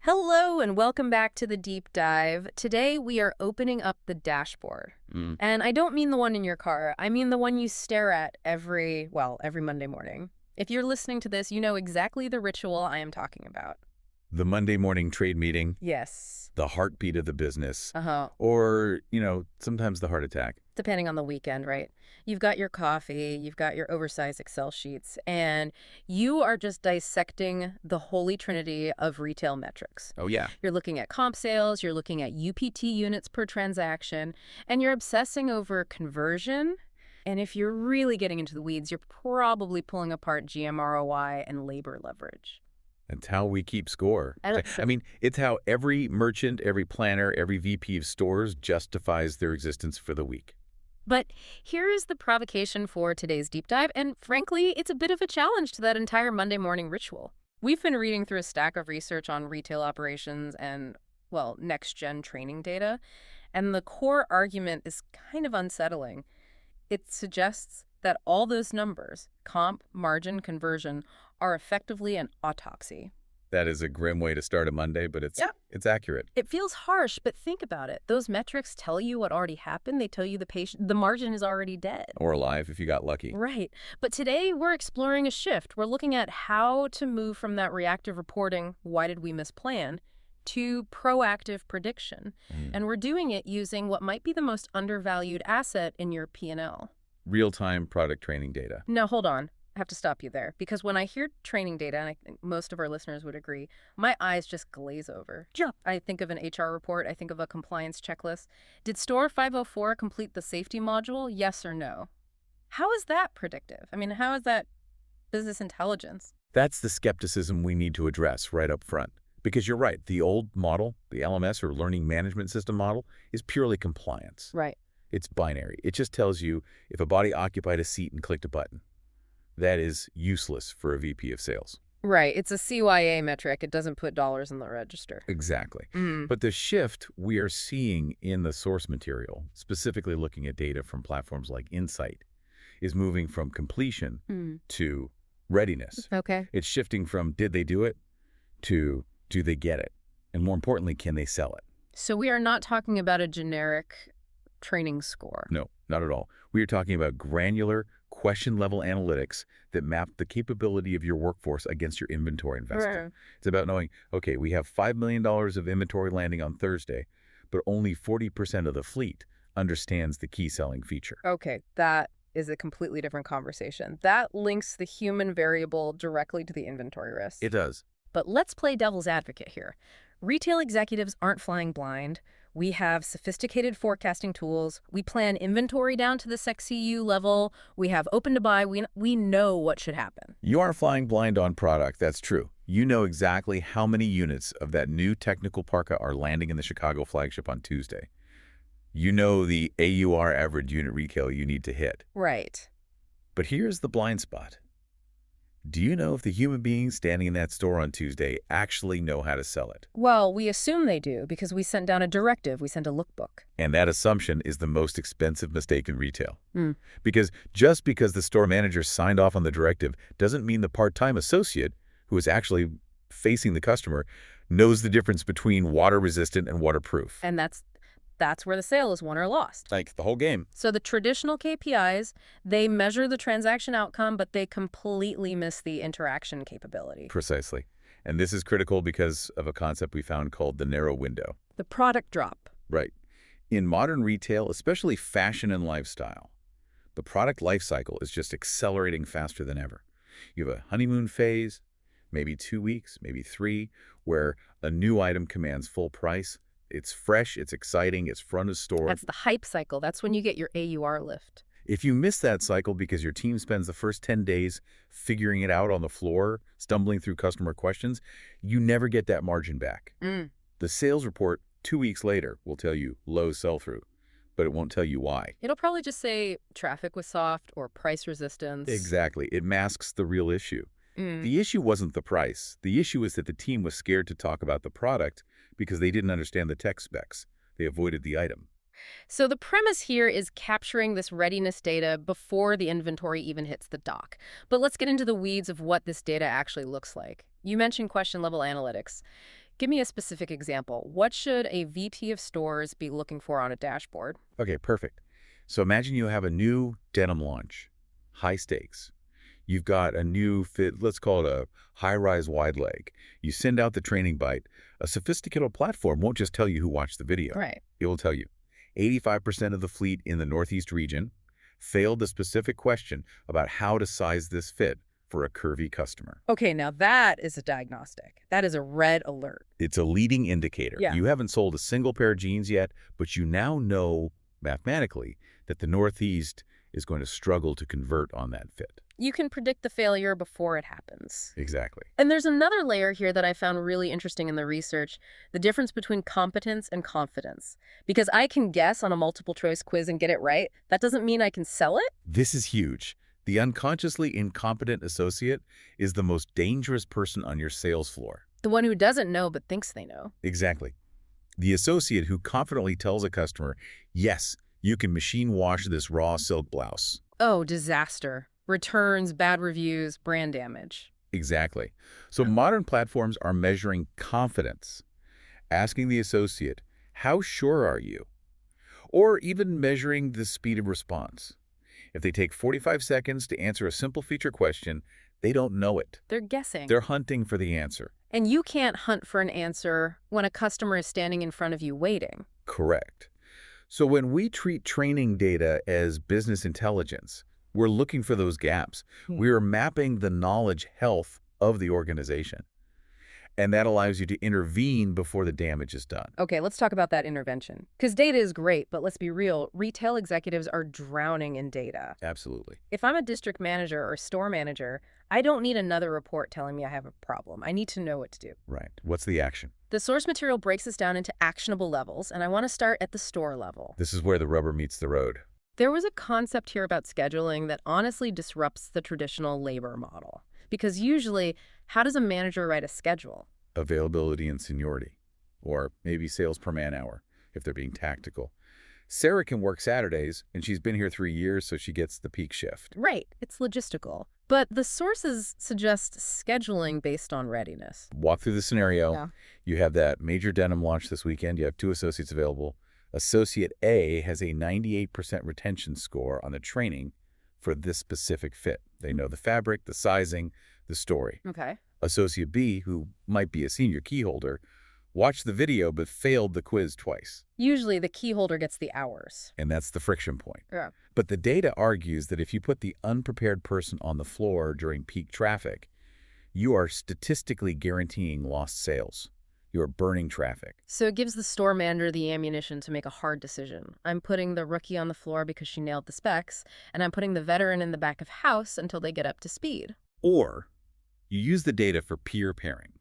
Hello and welcome back to the deep dive. Today we are opening up the dashboard. And I don't mean the one in your car. I mean the one you stare at every Monday morning. If you're listening to this, you know exactly the ritual I am talking about. The Monday morning trade meeting, Yes. the heartbeat of the business, Uh-huh. or, sometimes the heart attack. Depending on the weekend, right? You've got your coffee, you've got your oversized Excel sheets, and you are just dissecting the holy trinity of retail metrics. Oh, yeah. You're looking at comp sales, you're looking at UPT units per transaction, and you're obsessing over conversion. And if you're really getting into the weeds, you're probably pulling apart GM ROI and labor leverage. It's how we keep score. I don't- I mean, it's how every merchant, every planner, every VP of stores justifies their existence for the week. But here is the provocation for today's deep dive, and frankly, it's a bit of a challenge to that entire Monday morning ritual. We've been reading through a stack of research on retail operations and, well, next-gen training data, and the core argument is kind of unsettling. It suggests that all those numbers, comp, margin, conversion, are effectively an autopsy. That is a grim way to start a Monday, but it's accurate. It feels harsh, but think about it. Those metrics tell you what already happened. They tell you the margin is already dead. Or alive if you got lucky. Right. But today we're exploring a shift. We're looking at how to move from that reactive reporting, why did we misplan, to proactive prediction. And we're doing it using what might be the most undervalued asset in your P&L. Real-time product training data. Now, hold on. I have to stop you there, because when I hear training data, and I think most of our listeners would agree, my eyes just glaze over. Yeah. I think of an HR report. I think of a compliance checklist. Did Store 504 complete the safety module? Yes or no? How is that predictive? I mean, how is that business intelligence? That's the skepticism we need to address right up front. Because you're right, the old model, the LMS or learning management system model, is purely compliance. Right. It's binary. It just tells you if a body occupied a seat and clicked a button. That is useless for a VP of sales. Right. It's a CYA metric. It doesn't put dollars in the register. Exactly. But the shift we are seeing in the source material, specifically looking at data from platforms like Insight, is moving from completion to readiness. Okay. It's shifting from did they do it to do they get it? And more importantly, can they sell it? So we are not talking about a generic training score. No, not at all. We are talking about granular, question-level analytics that map the capability of your workforce against your inventory investment. Right. It's about knowing, okay, we have $5 million of inventory landing on Thursday, but only 40% of the fleet understands the key selling feature. Okay, that is a completely different conversation. That links the human variable directly to the inventory risk. It does. But let's play devil's advocate here. Retail executives aren't flying blind. We have sophisticated forecasting tools. We plan inventory down to the SecCU level. We have open to buy. We know what should happen. You aren't flying blind on product, that's true. You know exactly how many units of that new technical parka are landing in the Chicago flagship on Tuesday. You know the AUR average unit retail you need to hit. Right. But here's the blind spot. Do you know if the human beings standing in that store on Tuesday actually know how to sell it? Well, we assume they do because we sent down a directive. We sent a lookbook. And that assumption is the most expensive mistake in retail. Because just because the store manager signed off on the directive doesn't mean the part-time associate, who is actually facing the customer, knows the difference between water-resistant and waterproof. And that's where the sale is won or lost. Like the whole game. So the traditional KPIs, they measure the transaction outcome, but they completely miss the interaction capability. Precisely. And this is critical because of a concept we found called the narrow window. The product drop. Right. In modern retail, especially fashion and lifestyle, the product life cycle is just accelerating faster than ever. You have a honeymoon phase, maybe 2 weeks, maybe 3, where a new item commands full price. It's fresh, it's exciting, it's front of store. That's the hype cycle. That's when you get your AUR lift. If you miss that cycle because your team spends the first 10 days figuring it out on the floor, stumbling through customer questions, you never get that margin back. The sales report 2 weeks later will tell you low sell-through, but it won't tell you why. It'll probably just say traffic was soft or price resistance. Exactly. It masks the real issue. The issue wasn't the price. The issue is that the team was scared to talk about the product because they didn't understand the tech specs. They avoided the item. So the premise here is capturing this readiness data before the inventory even hits the dock. But let's get into the weeds of what this data actually looks like. You mentioned question-level analytics. Give me a specific example. What should a VP of stores be looking for on a dashboard? Okay, perfect. So imagine you have a new denim launch, high stakes. You've got a new fit, let's call it a high-rise wide leg. You send out the training bite. A sophisticated platform won't just tell you who watched the video. Right. It will tell you 85% of the fleet in the Northeast region failed the specific question about how to size this fit for a curvy customer. Okay, now that is a diagnostic. That is a red alert. It's a leading indicator. Yeah. You haven't sold a single pair of jeans yet, but you now know mathematically that the Northeast is going to struggle to convert on that fit. You can predict the failure before it happens. Exactly. And there's another layer here that I found really interesting in the research, the difference between competence and confidence. Because I can guess on a multiple choice quiz and get it right, that doesn't mean I can sell it. This is huge. The unconsciously incompetent associate is the most dangerous person on your sales floor. The one who doesn't know but thinks they know. Exactly. The associate who confidently tells a customer, yes, you can machine wash this raw silk blouse. Oh, disaster. Returns, bad reviews, brand damage. Exactly. So modern platforms are measuring confidence, asking the associate, how sure are you? Or even measuring the speed of response. If they take 45 seconds to answer a simple feature question, they don't know it. They're guessing. They're hunting for the answer. And you can't hunt for an answer when a customer is standing in front of you waiting. Correct. So when we treat training data as business intelligence, we're looking for those gaps. We are mapping the knowledge health of the organization. And that allows you to intervene before the damage is done. Okay, let's talk about that intervention. Because data is great, but let's be real, retail executives are drowning in data. Absolutely. If I'm a district manager or store manager, I don't need another report telling me I have a problem. I need to know what to do. Right. What's the action? The source material breaks this down into actionable levels, and I want to start at the store level. This is where the rubber meets the road. There was a concept here about scheduling that honestly disrupts the traditional labor model. Because usually, how does a manager write a schedule? Availability and seniority. Or maybe sales per man hour, if they're being tactical. Sarah can work Saturdays, and she's been here 3 years, so she gets the peak shift. Right, it's logistical. But the sources suggest scheduling based on readiness. Walk through the scenario. Yeah. You have that major denim launch this weekend. You have 2 associates available. Associate A has a 98% retention score on the training for this specific fit. They know the fabric, the sizing, the story. Okay. Associate B, who might be a senior key holder, watched the video but failed the quiz twice. Usually the key holder gets the hours. And that's the friction point. Yeah. But the data argues that if you put the unprepared person on the floor during peak traffic, you are statistically guaranteeing lost sales. You are burning traffic. So it gives the store manager the ammunition to make a hard decision. I'm putting the rookie on the floor because she nailed the specs, and I'm putting the veteran in the back of house until they get up to speed. Or you use the data for peer pairing.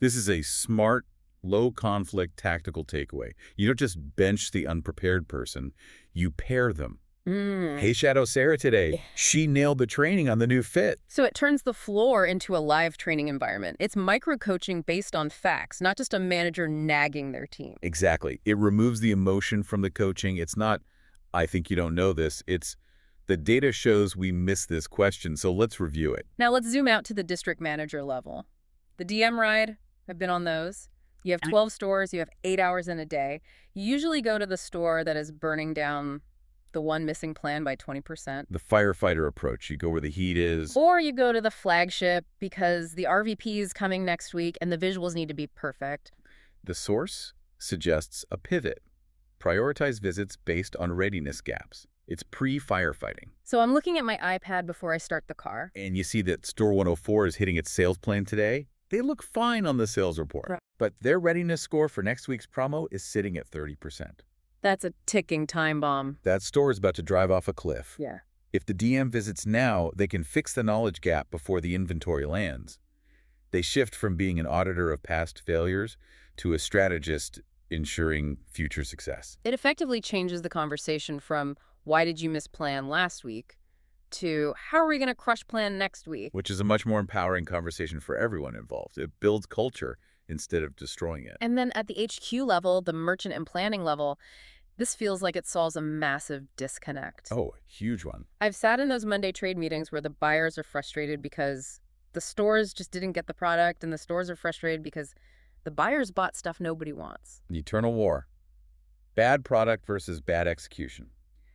This is a smart, low-conflict tactical takeaway. You don't just bench the unprepared person, you pair them. Hey, Shadow Sarah today. She nailed the training on the new fit. So it turns the floor into a live training environment. It's micro-coaching based on facts, not just a manager nagging their team. Exactly. It removes the emotion from the coaching. It's not, I think you don't know this. It's, the data shows we missed this question, so let's review it. Now let's zoom out to the district manager level. The DM ride, I've been on those. You have 12 stores, you have 8 hours in a day. You usually go to the store that is burning down the one missing plan by 20%. The firefighter approach. You go where the heat is. Or you go to the flagship because the RVP is coming next week and the visuals need to be perfect. The source suggests a pivot. Prioritize visits based on readiness gaps. It's pre-firefighting. So I'm looking at my iPad before I start the car. And you see that Store 104 is hitting its sales plan today. They look fine on the sales report. Right. But their readiness score for next week's promo is sitting at 30%. That's a ticking time bomb. That store is about to drive off a cliff. Yeah. If the DM visits now, they can fix the knowledge gap before the inventory lands. They shift from being an auditor of past failures to a strategist ensuring future success. It effectively changes the conversation from why did you misplan last week to how are we going to crush plan next week? Which is a much more empowering conversation for everyone involved. It builds culture instead of destroying it. And then at the HQ level, the merchant and planning level, this feels like it solves a massive disconnect. Oh, huge one. I've sat in those Monday trade meetings where the buyers are frustrated because the stores just didn't get the product, and the stores are frustrated because The buyers bought stuff nobody wants. The eternal war. Bad product versus bad execution.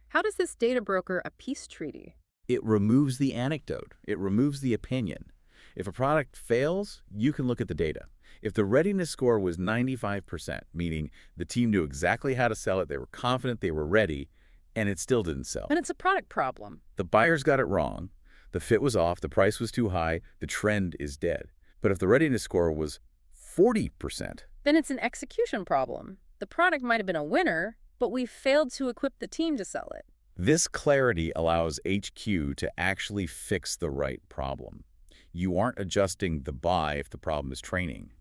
How does this data broker a peace treaty? It removes the anecdote. It removes the opinion. If a product fails, you can look at the data. If the readiness score was 95%, meaning the team knew exactly how to sell it, they were confident, they were ready, and it still didn't sell. And it's a product problem. The buyers got it wrong. The fit was off. The price was too high. The trend is dead. But if the readiness score was 40%, Then it's an execution problem. The product might have been a winner, but we failed to equip the team to sell it. this clarity allows HQ to actually fix the right problem. You aren't adjusting the buy if the problem is training,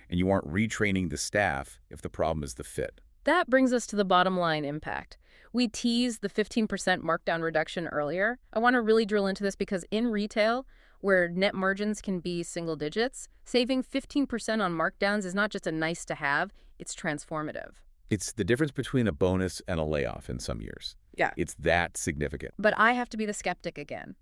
and you aren't retraining the staff if the problem is the fit. That brings us to the bottom line impact. We teased the 15% markdown reduction earlier. I want to really drill into this because in retail, where net margins can be single digits, saving 15% on markdowns is not just a nice to have, it's transformative. It's the difference between a bonus and a layoff in some years. Yeah. It's that significant. But I have to be the skeptic again.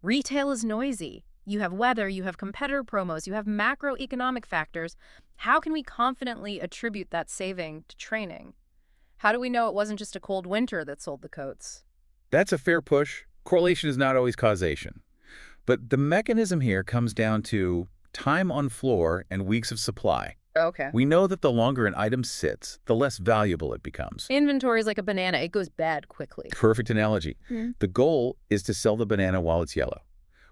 Retail is noisy. You have weather, you have competitor promos, you have macroeconomic factors. How can we confidently attribute that saving to training? How do we know it wasn't just a cold winter that sold the coats? That's a fair push. Correlation is not always causation. But the mechanism here comes down to time on floor and weeks of supply. Okay. We know that the longer an item sits, the less valuable it becomes. Inventory is like a banana. It goes bad quickly. Perfect analogy. The goal is to sell the banana while it's yellow.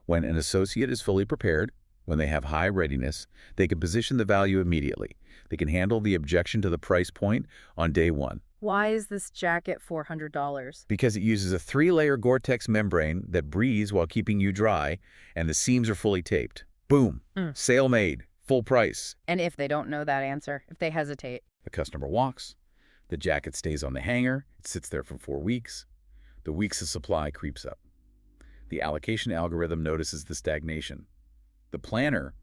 When an associate is fully prepared, when they have high readiness, they can position the value immediately. They can handle the objection to the price point on day one. Why is this jacket $400? Because it uses a 3-layer Gore-Tex membrane that breathes while keeping you dry, and the seams are fully taped. Boom. Sale made. Full price. And if they don't know that answer, if they hesitate? The customer walks. The jacket stays on the hanger. It sits there for 4 weeks. The weeks of supply creeps up. The allocation algorithm notices the stagnation. The planner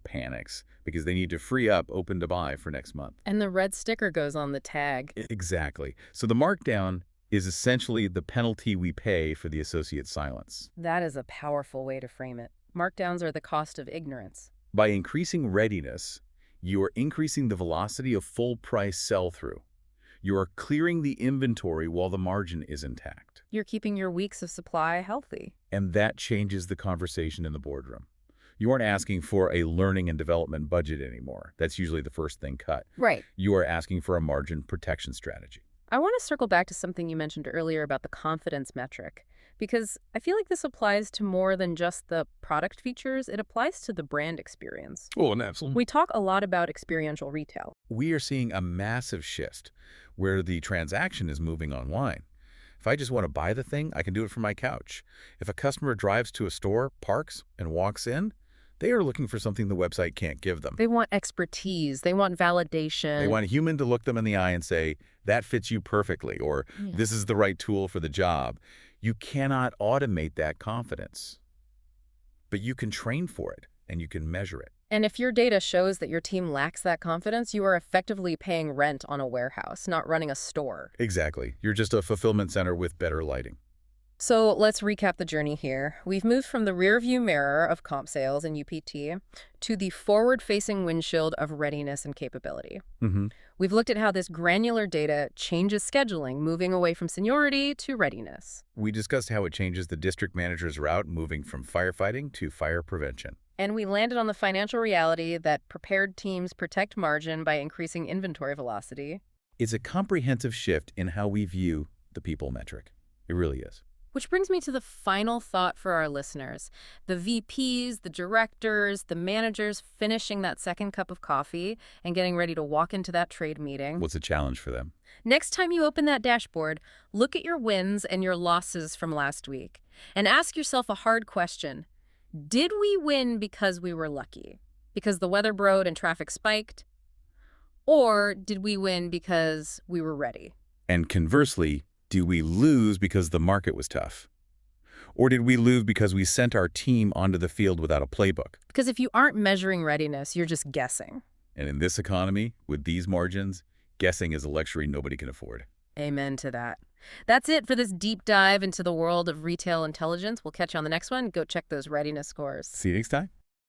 panics because they need to free up open to buy for next month. And the red sticker goes on the tag. Exactly. So the markdown is essentially the penalty we pay for the associate silence. That is a powerful way to frame it. Markdowns are the cost of ignorance. By increasing readiness, you are increasing the velocity of full price sell-through. You are clearing the inventory while the margin is intact. You're keeping your weeks of supply healthy. And that changes the conversation in the boardroom. You aren't asking for a learning and development budget anymore. That's usually the first thing cut. Right. You are asking for a margin protection strategy. I want to circle back to something you mentioned earlier about the confidence metric, because I feel like this applies to more than just the product features. It applies to the brand experience. Oh, and absolutely. We talk a lot about experiential retail. We are seeing a massive shift where the transaction is moving online. If I just want to buy the thing, I can do it from my couch. If a customer drives to a store, parks, and walks in, they are looking for something the website can't give them. They want expertise. They want validation. They want a human to look them in the eye and say, that fits you perfectly, or this is the right tool for the job. You cannot automate that confidence, but you can train for it and you can measure it. And if your data shows that your team lacks that confidence, you are effectively paying rent on a warehouse, not running a store. Exactly. You're just a fulfillment center with better lighting. So let's recap the journey here. We've moved from the rearview mirror of comp sales and UPT to the forward-facing windshield of readiness and capability. We've looked at how this granular data changes scheduling, moving away from seniority to readiness. We discussed how it changes the district manager's route, moving from firefighting to fire prevention. And we landed on the financial reality that prepared teams protect margin by increasing inventory velocity. It's a comprehensive shift in how we view the people metric. It really is. Which brings me to the final thought for our listeners. The VPs, the directors, the managers finishing that second cup of coffee and getting ready to walk into that trade meeting. What's a challenge for them? Next time you open that dashboard, look at your wins and your losses from last week and ask yourself a hard question. Did we win because we were lucky? Because the weather broke and traffic spiked? Or did we win because we were ready? And conversely, do we lose because the market was tough? Or did we lose because we sent our team onto the field without a playbook? Because if you aren't measuring readiness, you're just guessing. And in this economy, with these margins, guessing is a luxury nobody can afford. Amen to that. That's it for this deep dive into the world of retail intelligence. We'll catch you on the next one. Go check those readiness scores. See you next time.